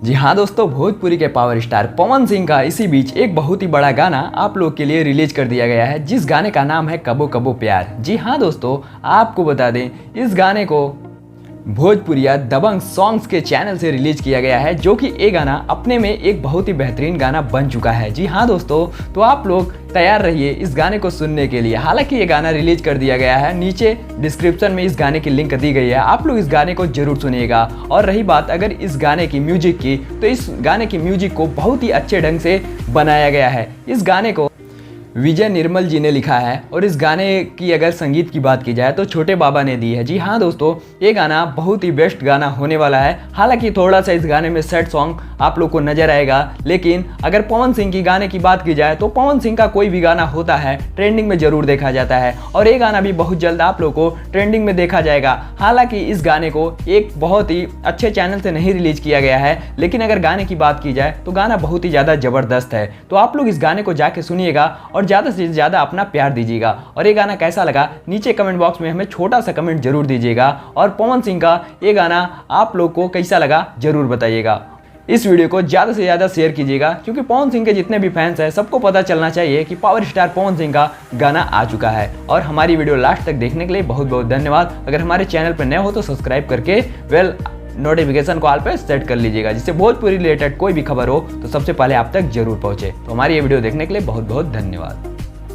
जी हाँ दोस्तों, भोजपुरी के पावर स्टार पवन सिंह का इसी बीच एक बहुत ही बड़ा गाना आप लोग के लिए रिलीज कर दिया गया है, जिस गाने का नाम है कबो कबो प्यार। जी हाँ दोस्तों, आपको बता दें इस गाने को भोजपुरिया दबंग सॉन्ग्स के चैनल से रिलीज किया गया है, जो कि ये गाना अपने में एक बहुत ही बेहतरीन गाना बन चुका है। जी हाँ दोस्तों, तो आप लोग तैयार रहिए इस गाने को सुनने के लिए। हालांकि ये गाना रिलीज कर दिया गया है, नीचे डिस्क्रिप्शन में इस गाने की लिंक दी गई है, आप लोग इस गाने को जरूर सुनिएगा। और रही बात अगर इस गाने की म्यूजिक की, तो इस गाने की म्यूजिक को बहुत ही अच्छे ढंग से बनाया गया है। इस गाने को विजय निर्मल जी ने लिखा है और इस गाने की अगर संगीत की बात की जाए तो छोटे बाबा ने दी है। जी हाँ दोस्तों, ये गाना बहुत ही बेस्ट गाना होने वाला है। हालांकि थोड़ा सा इस गाने में सैड सॉन्ग आप लोग को नजर आएगा, लेकिन अगर पवन सिंह की गाने की बात की जाए तो पवन सिंह का कोई भी गाना होता है ट्रेंडिंग में जरूर देखा जाता है, और ये गाना भी बहुत जल्द आप लोग को ट्रेंडिंग में देखा जाएगा। हालांकि इस गाने को एक बहुत ही अच्छे चैनल से नहीं रिलीज किया गया है, लेकिन अगर गाने की बात की जाए तो गाना बहुत ही ज़्यादा ज़बरदस्त है। तो आप लोग इस गाने को जाके सुनिएगा और ज़्यादा से ज़्यादा अपना प्यार दीजिएगा। और ये गाना कैसा लगा नीचे कमेंट बॉक्स में हमें छोटा सा कमेंट जरूर दीजिएगा, और पवन सिंह का ये गाना आप लोग को कैसा लगा जरूर बताइएगा। इस वीडियो को ज़्यादा से ज़्यादा शेयर कीजिएगा, क्योंकि पवन सिंह के जितने भी फैंस हैं सबको पता चलना चाहिए कि पावर स्टार पवन सिंह का गाना आ चुका है। और हमारी वीडियो लास्ट तक देखने के लिए बहुत बहुत धन्यवाद। अगर हमारे चैनल पर नए हो तो सब्सक्राइब करके नोटिफिकेशन को ऑल पे सेट कर लीजिएगा, जिससे भोजपुरी रिलेटेड कोई भी खबर हो तो सबसे पहले आप तक जरूर पहुंचे। तो हमारी ये वीडियो देखने के लिए बहुत बहुत धन्यवाद।